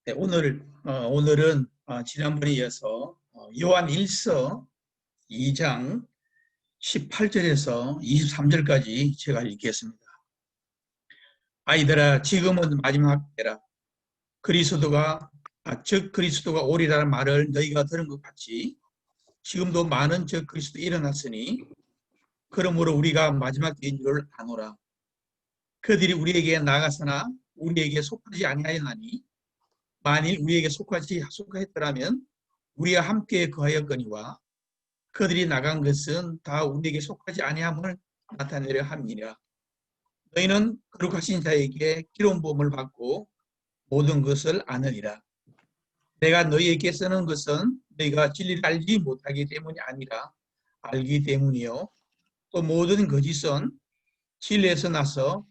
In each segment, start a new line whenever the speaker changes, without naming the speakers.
네, 오늘은 지난번에 이어서 요한 1서 2장 18절에서 23절까지 제가 읽겠습니다. 아이들아, 지금은 마지막 때라. 즉 그리스도가 오리라는 말을 너희가 들은 것 같이 지금도 많은 즉 그리스도 일어났으니 그러므로 우리가 마지막 때인 줄 아노라. 그들이 우리에게 나가서나 우리에게 속하지 아니하였나니 만일 우리에게 속했더라면 우리와 함께 거하였거니와 그들이 나간 것은 다 우리에게 속하지 아니함을 나타내려 함이니라. 너희는 거룩하신 자에게 기름 부음을 받고 모든 것을 아느니라. 내가 너희에게 쓰는 것은 너희가 진리를 알지 못하기 때문이 아니라 알기 때문이요. 또 모든 거짓은 진리에서 나서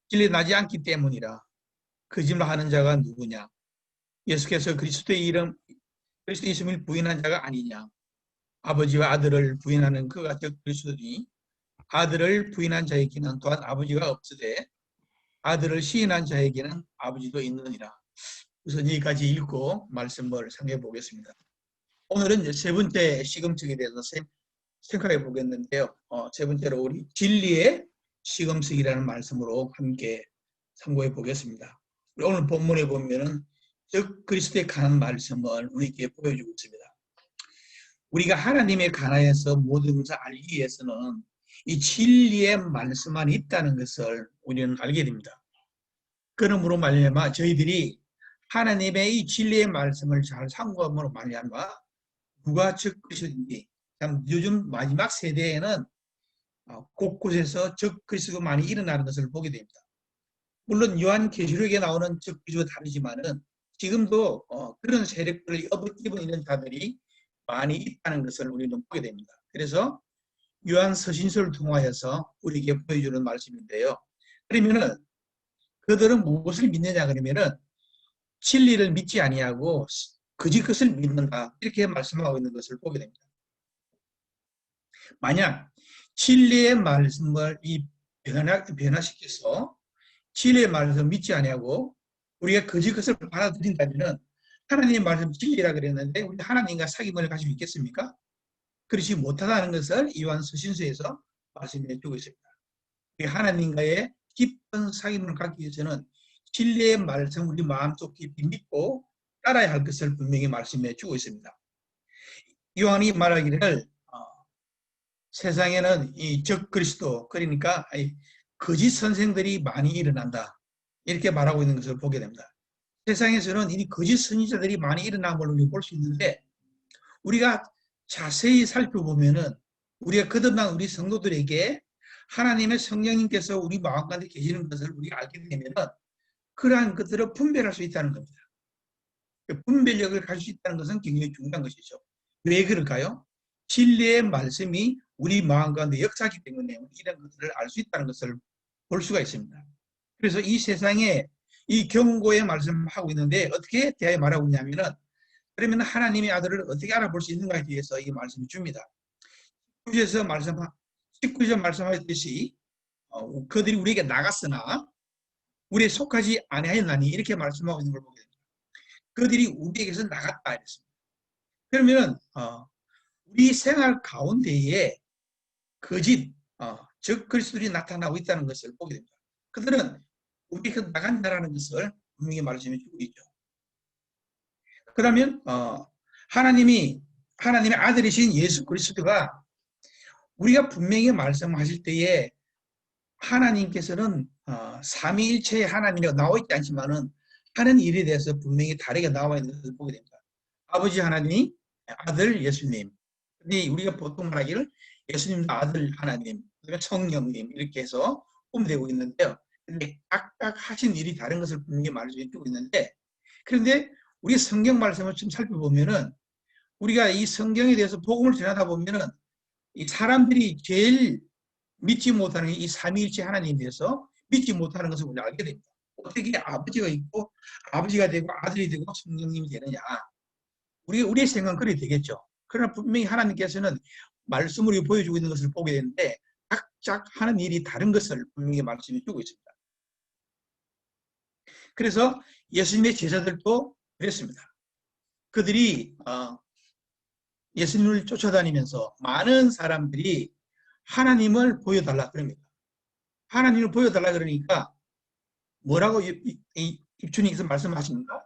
진리 나지 않기 때문이라. 거짓말하는 자가 누구냐? 예수께서 그리스도의 이름을 부인한 자가 아니냐? 아버지와 아들을 부인하는 그가 즉 그리스도니 아들을 부인한 자에게는 또한 아버지가 없으되 아들을 시인한 자에게는 아버지도 있느니라. 우선 여기까지 읽고 말씀을 상기해 보겠습니다. 오늘은 이제 세 번째 시금석에 대해서 생각해 보겠는데요. 세 번째로 우리 진리의 시금석이라는 말씀으로 함께 참고해 보겠습니다. 오늘 본문에 보면은 즉 그리스도에 관한 말씀을 우리에게 보여주고 있습니다. 우리가 하나님의 관하에서 모든 것을 알기 위해서는 이 진리의 말씀만 있다는 것을 우리는 알게 됩니다. 그러므로 말미암아 저희들이 하나님의 이 진리의 말씀을 잘 상고함으로 말미암아 누가 즉 그리스도인지, 참 요즘 마지막 세대에는 곳곳에서 즉 그리스도가 많이 일어나는 것을 보게 됩니다. 물론 요한계시록에 나오는 즉 그리스도가 다르지만은 지금도 그런 세력들을 엎어지고 있는 자들이 많이 있다는 것을 우리는 보게 됩니다. 그래서 요한 서신서를 통하여서 우리에게 보여주는 말씀인데요. 그러면은 그들은 무엇을 믿느냐 그러면은 진리를 믿지 아니하고 거짓 것을 믿는다 이렇게 말씀하고 있는 것을 보게 됩니다. 만약 진리의 말씀을 변화시켜서 진리의 말씀을 믿지 아니하고 우리가 거짓 것을 받아들인다면은 하나님의 말씀 진리라 그랬는데 우리 하나님과 사귐을 가지고 있겠습니까? 그렇지 못하다는 것을 요한 서신서에서 말씀해 주고 있습니다. 하나님과의 깊은 사귐을 갖기 위해서는 진리의 말씀 우리 마음속 깊이 믿고 따라야 할 것을 분명히 말씀해 주고 있습니다. 요한이 말하기를 세상에는 이 적 그리스도 그러니까 거짓 선생들이 많이 일어난다 이렇게 말하고 있는 것을 보게 됩니다. 세상에서는 이 거짓 선지자들이 많이 일어난 걸로 볼 수 있는데 우리가 자세히 살펴보면은 우리가 거듭난 우리 성도들에게 하나님의 성령님께서 우리 마음 가운데 계시는 것을 우리가 알게 되면은 그러한 것들을 분별할 수 있다는 겁니다. 분별력을 가질 수 있다는 것은 굉장히 중요한 것이죠. 왜 그럴까요? 진리의 말씀이 우리 마음 가운데 역사하기 때문에 이런 것들을 알 수 있다는 것을 볼 수가 있습니다. 그래서 이 세상에 이 경고의 말씀을 하고 있는데 어떻게 대하여 말하고 있냐면은 그러면 하나님의 아들을 어떻게 알아볼 수 있는가에 대해서 이 말씀을 줍니다. 19절 말씀하셨듯이 그들이 우리에게 나갔으나 우리에 속하지 아니하였나니 이렇게 말씀하고 있는 걸 보게 됩니다. 그들이 우리에게서 나갔다 이랬습니다. 그러면 우리 생활 가운데에 거짓 즉 그리스도들이 나타나고 있다는 것을 보게 됩니다. 그들은 우리에게서 나간다라는 것을 분명히 말씀해 주고 있죠. 그러면 하나님의 아들이신 예수 그리스도가 우리가 분명히 말씀하실 때에 하나님께서는 삼위일체의 하나님이라고 나와 있지 않지만은 하는 일에 대해서 분명히 다르게 나와 있는 것을 보게 됩니다. 아버지 하나님, 아들 예수님. 근데 우리가 보통 말하기를 예수님도 아들 하나님, 성령님 이렇게 해서 폼되고 있는데요. 근데 각각 하신 일이 다른 것을 분명히 말씀해 주고 있는데 그런데 우리 성경 말씀을 좀 살펴보면은 우리가 이 성경에 대해서 복음을 전하다 보면은 이 사람들이 제일 믿지 못하는 이 삼위일체 하나님에 대해서 믿지 못하는 것을 우리가 알게 됩니다. 어떻게 아버지가 있고 아버지가 되고 아들이 되고 성령님이 되느냐. 우리의 생각은 그래 되겠죠. 그러나 분명히 하나님께서는 말씀으로 보여주고 있는 것을 보게 되는데 각각 하는 일이 다른 것을 분명히 말씀해 주고 있습니다. 그래서 예수님의 제자들도 그랬습니다. 그들이 예수님을 쫓아다니면서 많은 사람들이 하나님을 보여달라 그럽니다. 하나님을 보여달라 그러니까 뭐라고 입춘이께서 말씀하십니까?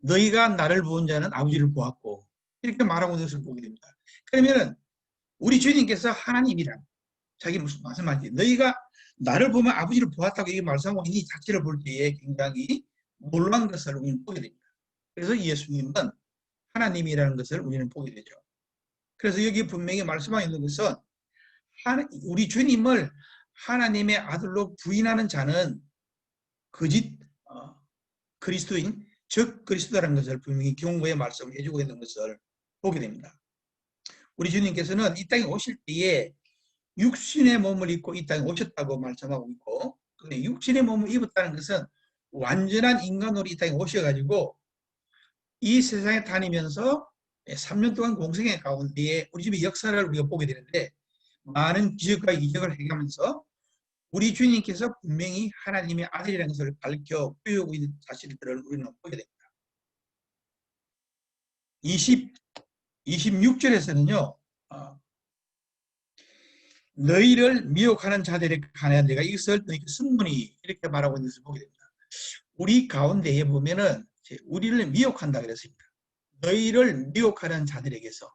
너희가 나를 본 자는 아버지를 보았고, 이렇게 말하고 있는 것을 보게 됩니다. 그러면은 우리 주님께서 하나님이란 자기 무슨 말씀하지? 너희가 나를 보면 아버지를 보았다고 이게 말씀하고 이 자체를 볼 때에 굉장히 놀란 것을 우리는 보게 됩니다. 그래서 예수님은 하나님이라는 것을 우리는 보게 되죠. 그래서 여기 분명히 말씀하고 있는 것은 우리 주님을 하나님의 아들로 부인하는 자는 거짓 그리스도인, 즉 그리스도라는 것을 분명히 경고의 말씀을 해주고 있는 것을 보게 됩니다. 우리 주님께서는 이 땅에 오실 때에 육신의 몸을 입고 이 땅에 오셨다고 말씀하고 있고, 근데 육신의 몸을 입었다는 것은 완전한 인간으로 이 땅에 오셔가지고 이 세상에 다니면서 3년 동안 공생의 가운데에 우리 집의 역사를 우리가 보게 되는데, 많은 기적과 이적을 행하면서 우리 주님께서 분명히 하나님의 아들이라는 것을 밝혀 보이고 있는 사실들을 우리는 보게 됩니다. 26절에서는요, 너희를 미혹하는 자들에 관하여 내가 이것을 너희에게 승문이 이렇게 말하고 있는 것을 보게 됩니다. 우리 가운데에 보면은 우리를 미혹한다 그랬습니다. 너희를 미혹하는 자들에게서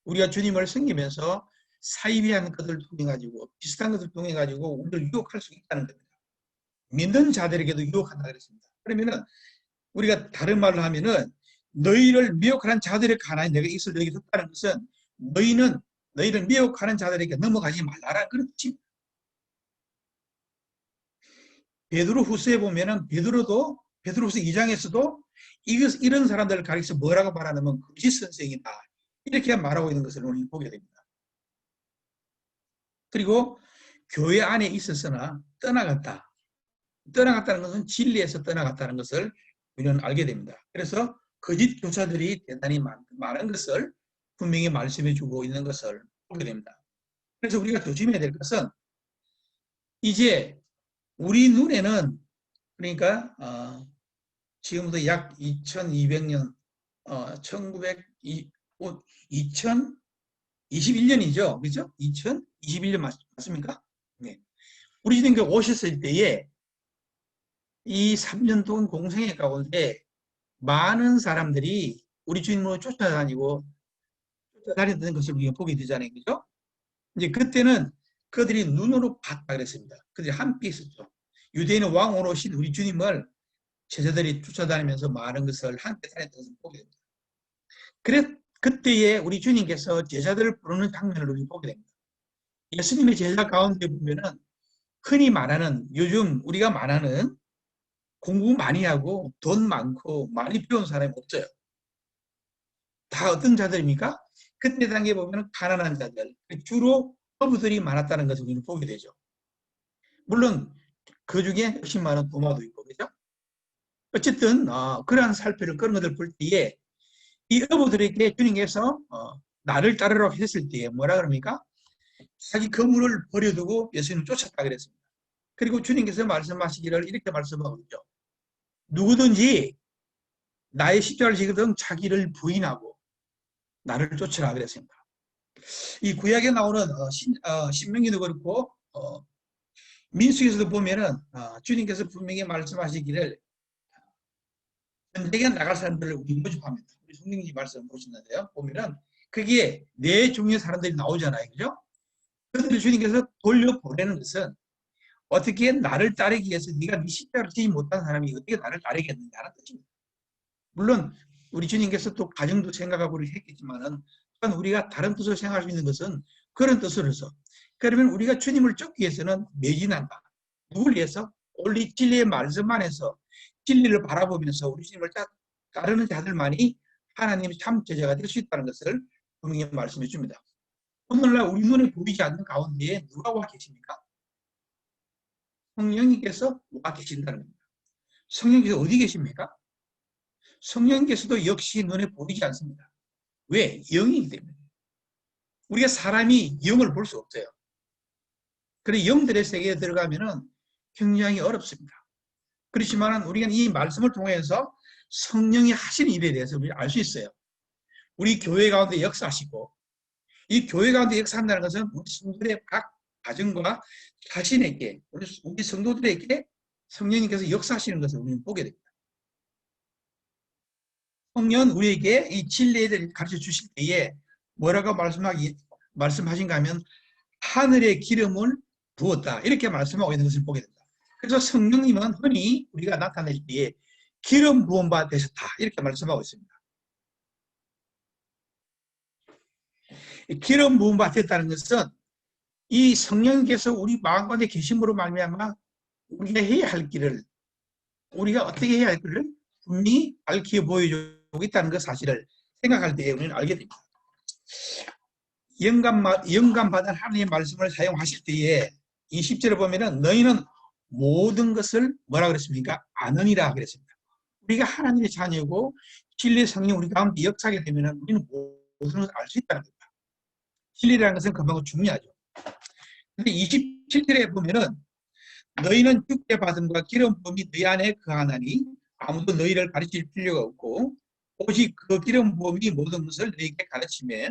우리가 주님을 섬기면서 사이비한 것을 통해 가지고 비슷한 것을 통해 가지고 우리를 유혹할 수 있다는 겁니다. 믿는 자들에게도 유혹한다 그랬습니다. 그러면은 우리가 다른 말로 하면은 너희를 미혹하는 자들에 관하여 내가 이것을 너희에게 줬다는 것은 너희를 미혹하는 자들에게 넘어가지 말라라 그런 뜻입니다. 베드로후서에 보면은 베드로후서 2장에서도 이런 사람들을 가리켜서 뭐라고 말하냐면 거짓 선생이다 이렇게 말하고 있는 것을 우리는 보게 됩니다. 그리고 교회 안에 있었으나 떠나갔다는 것은 진리에서 떠나갔다는 것을 우리는 알게 됩니다. 그래서 거짓 교사들이 대단히 많은 것을 분명히 말씀해 주고 있는 것을 보게 됩니다. 그래서 우리가 조심해야 될 것은 이제 우리 눈에는 그러니까 지금부터 약 2200년 2021년이죠. 그죠? 2021년 맞습니까? 네. 우리 주님께 오셨을 때에 이 3년 동안 공생애 가운데 많은 사람들이 우리 주님으로 쫓아다니던 것을 우리가 보게 되잖아요. 그죠? 이제 그때는 그들이 눈으로 봤다 그랬습니다. 그들이 함께 있었죠. 유대인의 왕으로 오신 우리 주님을 제자들이 쫓아다니면서 많은 것을 함께 다녔던 것을 보게 됩니다. 그때에 우리 주님께서 제자들을 부르는 장면을 우리 보게 됩니다. 예수님의 제자 가운데 보면은 흔히 말하는 요즘 우리가 말하는 공부 많이 하고 돈 많고 많이 배운 사람이 없어요. 다 어떤 자들입니까? 그때 당시에 보면 가난한 자들, 주로 어부들이 많았다는 것을 우리는 보게 되죠. 물론 그 중에 열심히 많은 부모도 있고 그렇죠? 어쨌든 그러한 살펴를 그런 것을 볼 때에 이 어부들에게 주님께서 나를 따르라고 했을 때에 뭐라 그럽니까? 자기 거물을 버려두고 예수님을 쫓았다 그랬습니다. 그리고 주님께서 말씀하시기를 이렇게 말씀하고 있죠. 누구든지 나의 십자가를 지거든 자기를 부인하고 나를 쫓으라 그랬습니다. 이 구약에 나오는 신명기도 그렇고 민수기에서도 보면은 주님께서 분명히 말씀하시기를 전쟁에 나갈 사람들을 우리 모집합니다. 우리 성령님 말씀 보시는데요. 보면은 거기에 네 종류의 사람들이 나오잖아요. 그죠? 그들을 주님께서 돌려보내는 것은 어떻게 나를 따르기 위해서 네가 네 십자가를 지지 못한 사람이 어떻게 나를 따르겠느냐는 뜻입니다. 물론 우리 주님께서 또 가정도 생각하고 했겠지만은 우리가 다른 뜻으로 생각할 수 있는 것은 그런 뜻으로서 그러면 우리가 주님을 쫓기 위해서는 매진한다. 누굴 위해서? 원리 진리의 말씀 안에서 진리를 바라보면서 우리 주님을 따르는 자들만이 하나님의 참 제자가 될 수 있다는 것을 분명히 말씀해 줍니다. 오늘날 우리 눈에 보이지 않는 가운데에 누가 와 계십니까? 성령님께서 와 계신다는 겁니다. 성령께서 어디 계십니까? 성령께서도 역시 눈에 보이지 않습니다. 왜? 영이기 때문에. 우리가 사람이 영을 볼 수 없어요. 그래서 영들의 세계에 들어가면은 굉장히 어렵습니다. 그렇지만 우리가 이 말씀을 통해서 성령이 하시는 일에 대해서 우리 알 수 있어요. 우리 교회 가운데 역사하시고, 이 교회 가운데 역사한다는 것은 우리 성도들의 각 가정과 자신에게, 우리 성도들에게 성령님께서 역사하시는 것을 우리는 보게 됩니다. 성령은 우리에게 이 진리에 대해 가르쳐 주실 때에 뭐라고 말씀하신가 하면 하늘의 기름을 부었다. 이렇게 말씀하고 있는 것을 보게 됩니다. 그래서 성령님은 흔히 우리가 나타낼 때에 기름 부은 바 되셨다. 이렇게 말씀하고 있습니다. 기름 부은 바 됐다는 것은 이 성령께서 우리 마음 가운데 계심으로 말미암아 우리가 해야 할 길을, 우리가 어떻게 해야 할 길을 분명히 밝히 보여주고 있다는 그 사실을 생각할 때에 우리는 알게 됩니다. 영감받은 하나님의 말씀을 사용하실 때에 이 10절에 보면은 너희는 모든 것을 뭐라 그랬습니까? 아느니라 그랬습니다. 우리가 하나님의 자녀고 진리의 성령 우리 가운데 역사하게 되면은 우리는 모든 것을 알 수 있다는 겁니다. 진리라는 것은 금방 중요하죠. 근데 27절에 보면은 너희는 죽게 받음과 기름 부음이 너희 안에 거하나니 아무도 너희를 가르칠 필요가 없고 오직 그 기름 부음이 모든 것을 너희에게 가르치며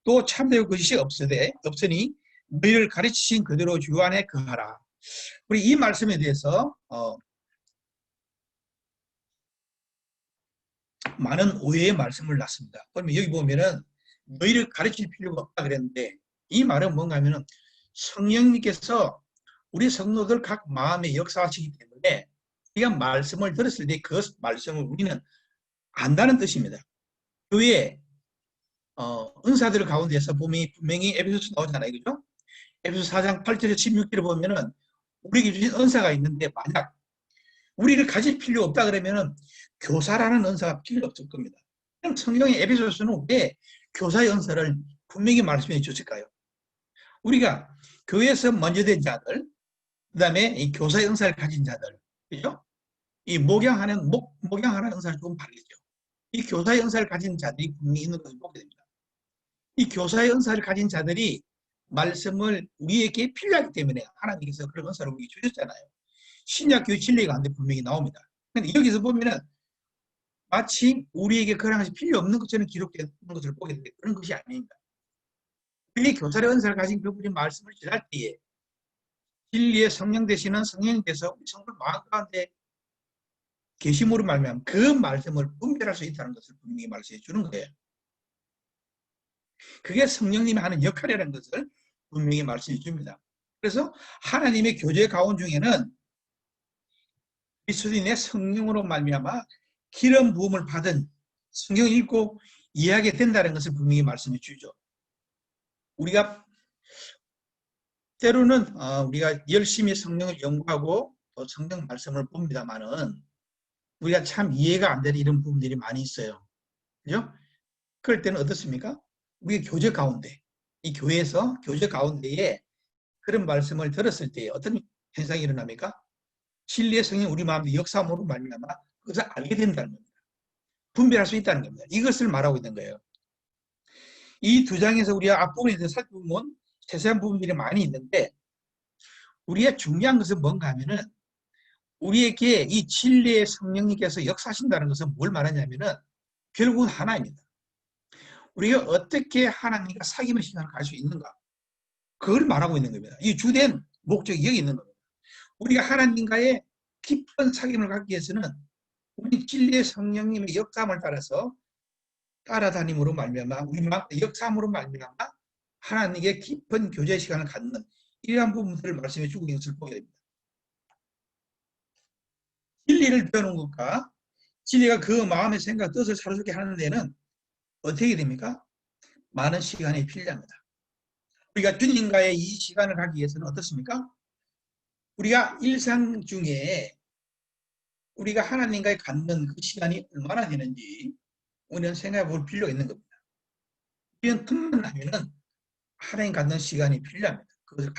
또 참되고 것이 없으니 너희를 가르치신 그대로 주 안에 거하라. 우리 이 말씀에 대해서 많은 오해의 말씀을 놨습니다. 그러면 여기 보면은 너희를 가르칠 필요가 없다 그랬는데 이 말은 뭔가 하면은 성령님께서 우리 성도들 각 마음에 역사하시기 때문에 우리가 말씀을 들었을 때 그 말씀을 우리는 안다는 뜻입니다. 교회 은사들 가운데서 보면 분명히 에베소서 나오잖아요. 그죠? 에베소서 4장 8절에서 16절을 보면은 우리에게 주신 은사가 있는데 만약 우리를 가질 필요 없다 그러면은 교사라는 은사가 필요 없을 겁니다. 그럼 성경의 에베소서는 왜 교사의 은사를 분명히 말씀해 주실까요? 우리가 교회에서 먼저 된 자들, 그 다음에 이 교사의 은사를 가진 자들, 그죠? 이 목양하는 은사를 조금 다르죠. 이 교사의 은사를 가진 자들이 분명히 있는 것을 보게 됩니다. 이 교사의 은사를 가진 자들이 말씀을 우리에게 필요하기 때문에 하나님께서 그런 은사를 우리에게 주셨잖아요. 신약교회 진리 가운데 분명히 나옵니다. 근데 여기서 보면은 마치 우리에게 그런 것이 필요 없는 것처럼 기록되는 것을 보게 되는데 그런 것이 아닙니다. 우리 교사의 은사를 가진 그분이 말씀을 전할 때에 진리의 성령 되시는 성령님께서 우리 성도 마음 가운데 계심으로 말미암아 그 말씀을 분별할 수 있다는 것을 분명히 말씀해 주는 거예요. 그게 성령님이 하는 역할이라는 것을 분명히 말씀해 줍니다. 그래서 하나님의 교제 가운 중에는 그리스도인의 성령으로 말미암아 기름 부음을 받은 성경을 읽고 이해하게 된다는 것을 분명히 말씀해 주죠. 우리가 때로는 우리가 열심히 성령을 연구하고 또 성경 말씀을 봅니다만은 우리가 참 이해가 안 되는 이런 부분들이 많이 있어요. 그죠? 그럴 때는 어떻습니까? 우리가 교제 가운데, 이 교회에서 교제 가운데에 그런 말씀을 들었을 때 어떤 현상이 일어납니까? 진리의 성령 우리 마음에 역사함으로 말미암아 그것을 알게 된다는 겁니다. 분별할 수 있다는 겁니다. 이것을 말하고 있는 거예요. 이 두 장에서 우리가 앞부분에 대해서 살펴보면 세세한 부분들이 많이 있는데 우리가 중요한 것은 뭔가 하면은 우리에게 이 진리의 성령님께서 역사하신다는 것은 뭘 말하냐면은 결국은 하나입니다. 우리가 어떻게 하나님과 사귐의 시간을 갈 수 있는가? 그걸 말하고 있는 겁니다. 이 주된 목적이 여기 있는 겁니다. 우리가 하나님과의 깊은 사귐을 갖기 위해서는 우리 진리의 성령님의 역사함을 따라서 따라다님으로 말미암아 우리 역사함으로 말미암아 하나님께 깊은 교제 시간을 갖는 이러한 부분들을 말씀해 주고 있는 것을 보게 됩니다. 진리를 배우는 것과 진리가 그 마음의 생각, 뜻을 사로잡게 하는 데는 어떻게 됩니까? 많은 시간이 필요합니다. 우리가 주님과의 이 시간을 갖기 위해서는 어떻습니까? 우리가 일상 중에 우리가 하나님과의 갖는 그 시간이 얼마나 되는지 우리는 생각해 볼 필요가 있는 겁니다. 이런 틈만 나면은 하나님 갖는 시간이 필요합니다. 그것을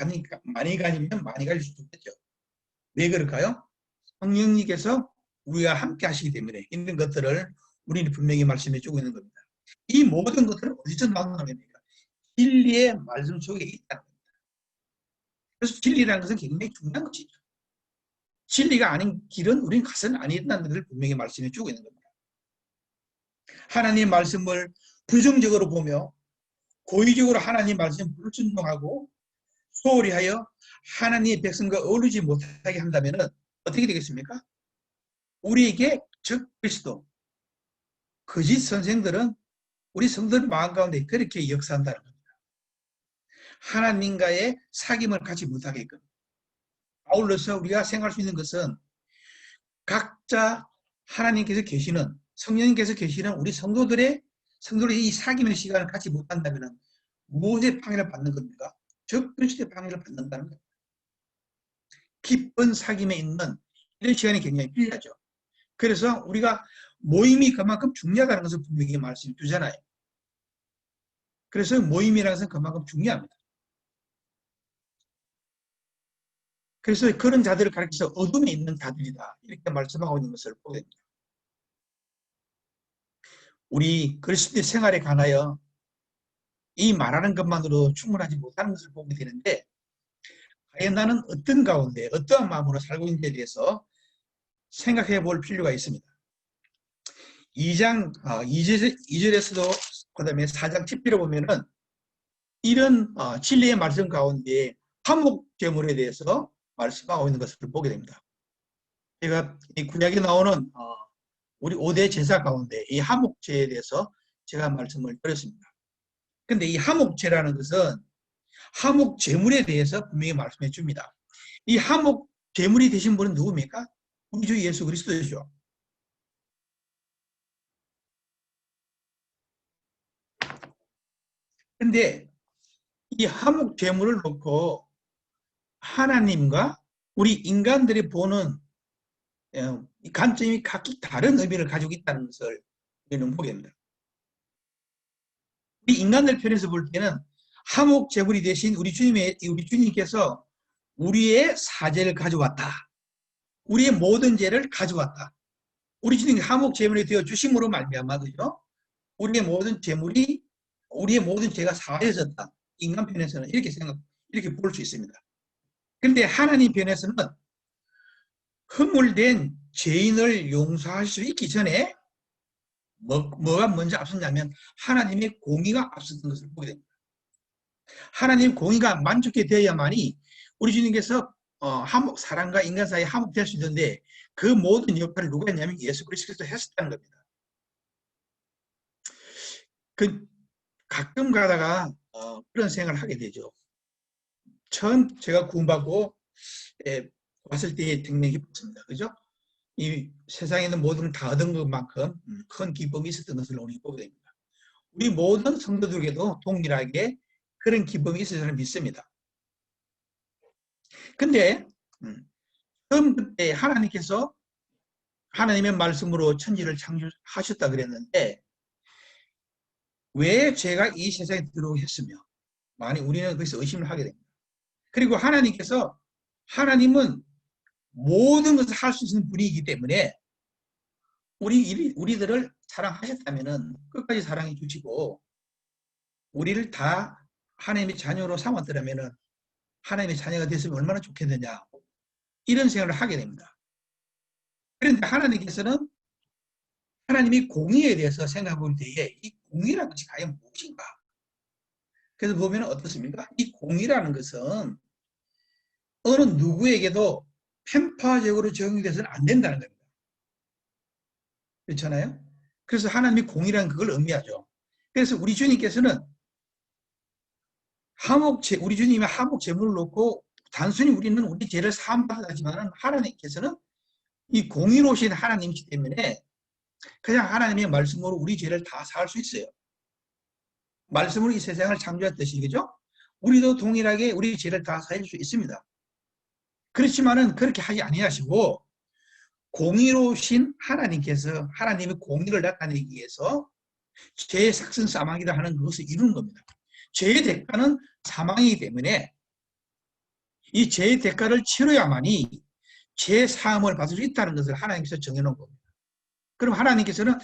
많이 가지면 많이 가질 수도 있겠죠. 왜 그럴까요? 성령님께서 우리가 함께 하시기 때문에 있는 것들을 우리는 분명히 말씀해 주고 있는 겁니다. 이 모든 것들은 어디서 나오는 겁니까? 진리의 말씀 속에 있다는 겁니다. 그래서 진리라는 것은 굉장히 중요한 것이죠. 진리가 아닌 길은 우리는 가서는 아니라는 것을 분명히 말씀해 주고 있는 겁니다. 하나님의 말씀을 부정적으로 보며 고의적으로 하나님 말씀을 불순종하고 소홀히 하여 하나님의 백성과 어울리지 못하게 한다면 어떻게 되겠습니까? 우리에게 적 그리스도 거짓 선생들은 우리 성도들 마음 가운데 그렇게 역사한다는 겁니다. 하나님과의 사귐을 갖지 못하게끔. 아울러서 우리가 생각할 수 있는 것은 각자 하나님께서 계시는, 성령님께서 계시는 우리 성도들의 이 사귐의 시간을 갖지 못한다면 무엇의 방해를 받는 겁니까? 적 그리스도의 방해를 받는다는 겁니다. 깊은 사귐에 있는 이런 시간이 굉장히 필요하죠. 그래서 우리가 모임이 그만큼 중요하다는 것을 분명히 말씀해 주잖아요. 그래서 모임이라는 것은 그만큼 중요합니다. 그래서 그런 자들을 가리켜서 어둠에 있는 자들이다, 이렇게 말씀하고 있는 것을 보게 됩니다. 우리 그리스도의 생활에 관하여 이 말하는 것만으로 충분하지 못하는 것을 보게 되는데, 과연 나는 어떤 가운데 어떠한 마음으로 살고 있는지에 대해서 생각해 볼 필요가 있습니다. 2장 2절에서도 그 다음에 4장 10절에 보면은 이런 진리의 말씀 가운데 화목제물에 대해서 말씀하고 있는 것을 보게 됩니다. 제가 이 구약에 나오는 우리 5대 제사 가운데 이 화목제에 대해서 제가 말씀을 드렸습니다. 근데 이 화목제라는 것은 화목제물에 대해서 분명히 말씀해 줍니다. 이 화목제물이 되신 분은 누굽니까? 우리 주 예수 그리스도죠. 근데 이 화목제물을 놓고 하나님과 우리 인간들이 보는 이 관점이 각기 다른 의미를 가지고 있다는 것을 우리는 보게 됩니다. 우리 인간들 편에서 볼 때는 화목제물이 대신 우리 주님께서 우리의 사죄를 가져왔다. 우리의 모든 죄를 가져왔다. 우리 주님이 화목제물이 되어 주심으로 말미암아, 그죠? 우리의 모든 죄가 사해졌다. 인간 편에서는 이렇게 볼 수 있습니다. 그런데 하나님 편에서는 허물된 죄인을 용서할 수 있기 전에 뭐가 먼저 앞섰냐면 하나님의 공의가 앞섰던 것을 보게 됩니다. 하나님 공의가 만족해 되어야만이 우리 주님께서 사람과 인간 사이에 화목될 수 있는데, 그 모든 역할을 누가 했냐면 예수 그리스도께서 했었다는 겁니다. 가끔 가다가 그런 생각을 하게 되죠. 처음 제가 구원받고 왔을 때 굉장히 기뻤습니다. 그죠? 이 세상에 있는 모든 걸 다 얻은 것만큼 큰 기쁨이 있었던 것을 우리 보게 됩니다. 우리 모든 성도들에게도 동일하게 그런 기쁨이 있을 저는 믿습니다. 근데 처음 그때 하나님께서 하나님의 말씀으로 천지를 창조하셨다 그랬는데, 왜 죄가 이 세상에 들어오게 했으며, 많이 우리는 거기서 의심을 하게 됩니다. 그리고 하나님은 모든 것을 할 수 있는 분이기 때문에 우리들을 사랑하셨다면 끝까지 사랑해 주시고, 우리를 다 하나님의 자녀로 삼았더라면 하나님의 자녀가 됐으면 얼마나 좋겠느냐, 이런 생각을 하게 됩니다. 그런데 하나님께서는 하나님이 공의에 대해서 생각해 볼 때에 이 공의라는 것이 과연 무엇인가? 그래서 보면 어떻습니까? 이 공의라는 것은 어느 누구에게도 편파적으로 적용돼서는 안 된다는 겁니다. 그렇잖아요? 그래서 하나님이 공의라는 그걸 의미하죠. 그래서 우리 주님께서는 우리 주님의 화목제물을 놓고 단순히 우리는 우리 죄를 사함받았지만, 하나님께서는 이 공의로우신 하나님이기 때문에 그냥 하나님의 말씀으로 우리 죄를 다 사할 수 있어요. 말씀으로 이 세상을 창조했듯이, 그죠? 우리도 동일하게 우리 죄를 다 사할 수 있습니다. 그렇지만은 그렇게 하지 아니하시고 공의로우신 하나님께서 하나님의 공의를 나타내기 위해서 죄의 삭슨 사망이라 하는 것을 이루는 겁니다. 죄의 대가는 사망이기 때문에 이 죄의 대가를 치러야만이 죄 사함을 받을 수 있다는 것을 하나님께서 정해놓은 겁니다. 그럼 하나님께서는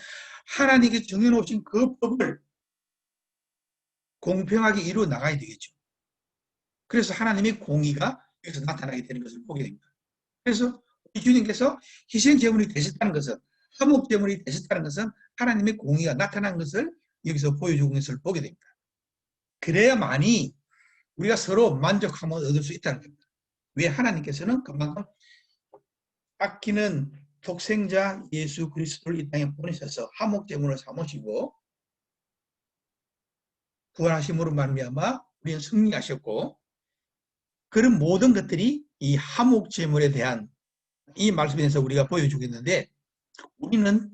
하나님께서 정해놓으신 그 법을 공평하게 이루어 나가야 되겠죠. 그래서 하나님의 공의가 여기서 나타나게 되는 것을 보게 됩니다. 그래서 우리 주님께서 희생 제물이 되셨다는 것은 화목제물이 되셨다는 것은 하나님의 공의가 나타난 것을 여기서 보여주는 것을 보게 됩니다. 그래야만이 우리가 서로 만족함을 얻을 수 있다는 겁니다. 왜? 하나님께서는 그만큼 아끼는 독생자 예수 그리스도를 이 땅에 보내셔서 화목제물을 삼으시고 부활하심으로 말미암아 우리는 승리하셨고, 그런 모든 것들이 이 화목제물에 대한 이 말씀에서 우리가 보여주고 있는데, 우리는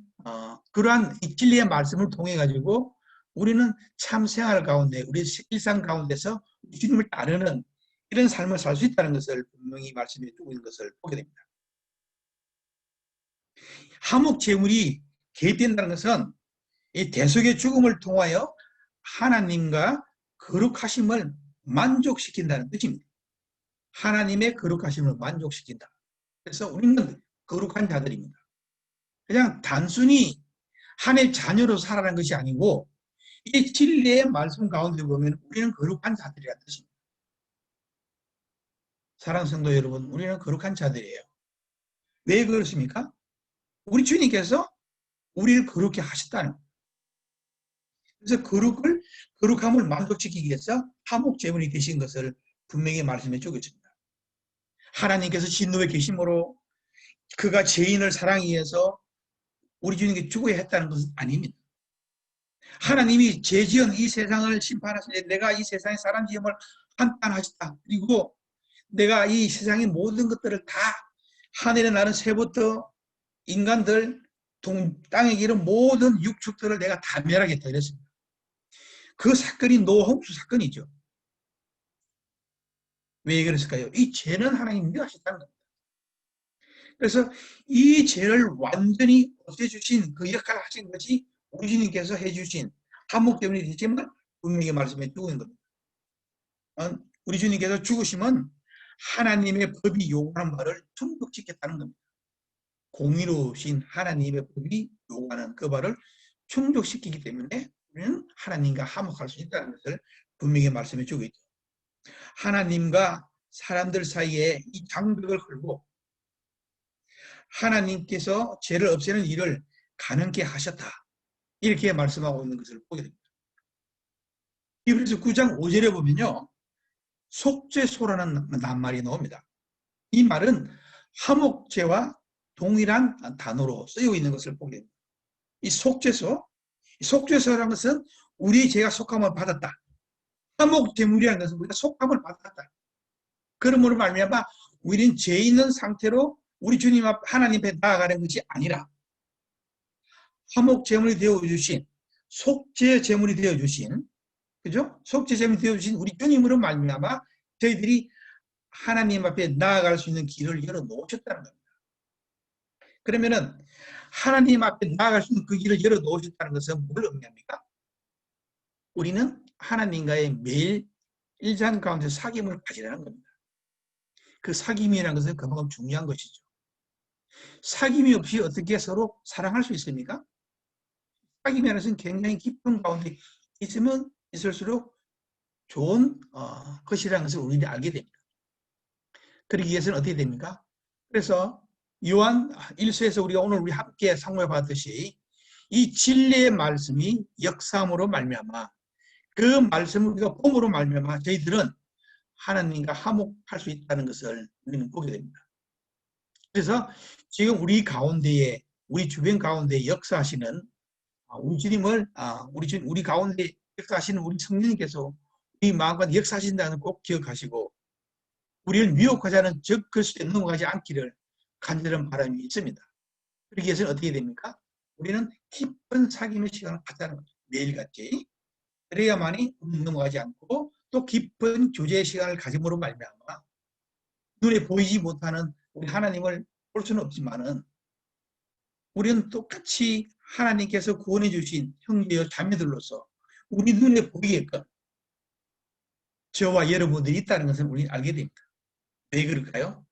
그러한 이 진리의 말씀을 통해 가지고 우리는 참 생활 가운데, 우리 일상 가운데서 주님을 따르는 이런 삶을 살 수 있다는 것을 분명히 말씀해 주고 있는 것을 보게 됩니다. 화목제물이 개입된다는 것은 이 대속의 죽음을 통하여 하나님과 거룩하심을 만족시킨다는 뜻입니다. 하나님의 거룩하심을 만족시킨다. 그래서 우리는 거룩한 자들입니다. 그냥 단순히 하나님의 자녀로 살아가는 것이 아니고, 이 진리의 말씀 가운데 보면 우리는 거룩한 자들이라는 뜻입니다. 사랑하는 성도 여러분, 우리는 거룩한 자들이에요. 왜 그렇습니까? 우리 주님께서 우리를 거룩히 하셨다는 거예요. 그래서 거룩함을 만족시키기 위해서 화목제물이 되신 것을 분명히 말씀해 주고 있습니다. 하나님께서 진노에 계심으로 그가 죄인을 사랑하기 위해서 우리 주님께 죽어야 했다는 것은 아닙니다. 하나님이 죄 지은 이 세상을 심판하실 때 내가 이 세상에 사람 지음을 한탄하셨다. 그리고 내가 이 세상의 모든 것들을 다, 하늘에 나는 새부터 인간들, 땅에 기른 모든 육축들을 내가 다 멸하겠다 이랬습니다. 그 사건이 노홍수 사건이죠. 왜 그랬을까요? 이 죄는 하나님이 멸하셨다는 겁니다. 그래서 이 죄를 완전히 없애주신 그 역할을 하신 것이 우리 주님께서 해주신 화목제물이 되지만 분명히 말씀해 주고 있는 겁니다. 우리 주님께서 죽으시면 하나님의 법이 요구하는 바를 충족시켰다는 겁니다. 공의로우신 하나님의 법이 요구하는 그 바를 충족시키기 때문에 우리는 하나님과 화목할 수 있다는 것을 분명히 말씀해 주고 있죠. 하나님과 사람들 사이에 이 장벽을 걸고 하나님께서 죄를 없애는 일을 가능케 하셨다. 이렇게 말씀하고 있는 것을 보게 됩니다. 히브리서 9장 5절에 보면요, 속죄소라는 낱말이 나옵니다. 이 말은 화목제와 동일한 단어로 쓰이고 있는 것을 보게 됩니다. 이 속죄소라는 것은 우리 죄가 속함을 받았다. 화목제물이라는 것은 우리가 속함을 받았다. 그러므로 말미암아 우리는 죄 있는 상태로 우리 주님 앞 하나님 앞에 나아가는 것이 아니라 화목제물이 되어주신, 속죄제물이 되어주신, 그죠? 속죄제물이 되어주신 우리 주님으로 말미암아 저희들이 하나님 앞에 나아갈 수 있는 길을 열어놓으셨다는 겁니다. 그러면은 하나님 앞에 나아갈 수 있는 그 길을 열어놓으셨다는 것은 뭘 의미합니까? 우리는 하나님과의 매일 일상 가운데 사귐을 가지라는 겁니다. 그 사귐이라는 것은 그만큼 중요한 것이죠. 사귐이 없이 어떻게 서로 사랑할 수 있습니까? 사귐이라는 것은 굉장히 깊은 가운데 있으면 있을수록 좋은 것이라는 것을 우리는 알게 됩니다. 그러기 위해서는 어떻게 됩니까? 그래서 요한 1서에서 우리가 오늘 우리 함께 상고해 봤듯이 이 진리의 말씀이 역사함으로 말미암아 그 말씀을 우리가 봄으로 말미암아 저희들은 하나님과 화목할 수 있다는 것을 우리는 보게 됩니다. 그래서 지금 우리 가운데에, 우리 주변 가운데 역사하시는 우리 주님을 우리 가운데 역사하시는 우리 성령님께서 우리 마음과 역사하신다는 꼭 기억하시고 우리를 미혹하지 않은 적 그리스도에 넘어가지 않기를 간절한 바람이 있습니다. 그러기 위해서는 어떻게 됩니까? 우리는 깊은 사귐의 시간을 갖자는 거죠. 매일같이. 그래야만이 넘어가지 않고 또 깊은 교제의 시간을 가짐으로 말미암아 눈에 보이지 못하는 우리 하나님을 볼 수는 없지만은 우리는 똑같이 하나님께서 구원해 주신 형제여 자매들로서 우리 눈에 보이게끔 저와 여러분들이 있다는 것을 우리는 알게 됩니다. 왜 그럴까요?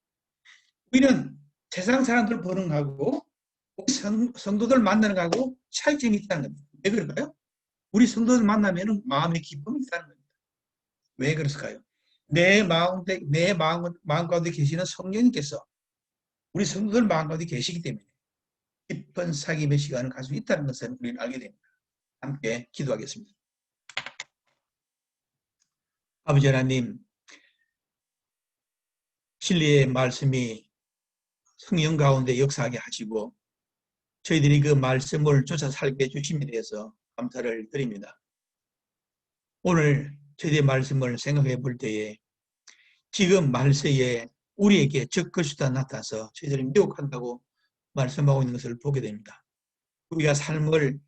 우리는 세상 사람들 보는 거하고 성도들 만나는 거하고 차이점이 있다는 겁니다. 왜 그럴까요? 우리 성도들 만나면 마음의 기쁨이 있다는 겁니다. 왜 그랬을까요? 내 마음 가운데 계시는 성령님께서 우리 성도들 마음 가운데 계시기 때문에 깊은 사귐의 시간을 갈 수 있다는 것을 우리는 알게 됩니다. 함께 기도하겠습니다. 아버지 하나님, 진리의 말씀이 성령 가운데 역사하게 하시고 저희들이 그 말씀을 쫓아 살게 해주심에 대해서 감사를 드립니다. 오늘 저희의 말씀을 생각해 볼 때에 지금 말세에 우리에게 적 그리스도가 나타나서 저희들이 미혹한다고 말씀하고 있는 것을 보게 됩니다. 우리가 삶을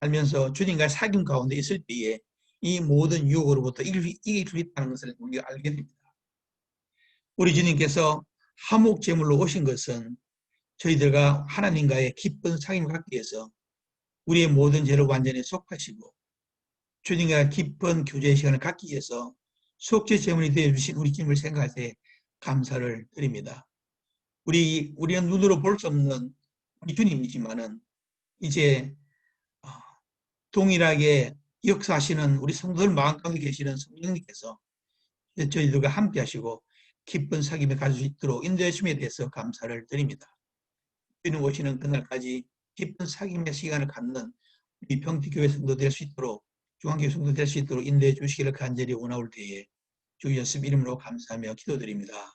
살면서 주님과의 사귐 가운데 있을 때에 이 모든 유혹으로부터 이길 수 있다는 것을 우리가 알게 됩니다. 우리 주님께서 화목제물로 오신 것은 저희들과 하나님과의 깊은 사귐을 갖기 위해서 우리의 모든 죄를 완전히 속하시고 주님과 깊은 교제의 시간을 갖기 위해서 속죄 제물이 되어주신 우리 주님을 생각할 때 감사를 드립니다. 우리는 눈으로 볼 수 없는 우리 주님이지만은 이제 동일하게 역사하시는 우리 성도들 마음 가운데 계시는 성령님께서 저희들과 함께 하시고 깊은 사귐에 갈 수 있도록 인도해 주심에 대해서 감사를 드립니다. 주님 오시는 그날까지 깊은 사귐의 시간을 갖는 우리 평택교회 성도 될 수 있도록 중앙교회 성도 될 수 있도록 인도해 주시기를 간절히 원하올 때에 주 예수 이름으로 감사하며 기도드립니다.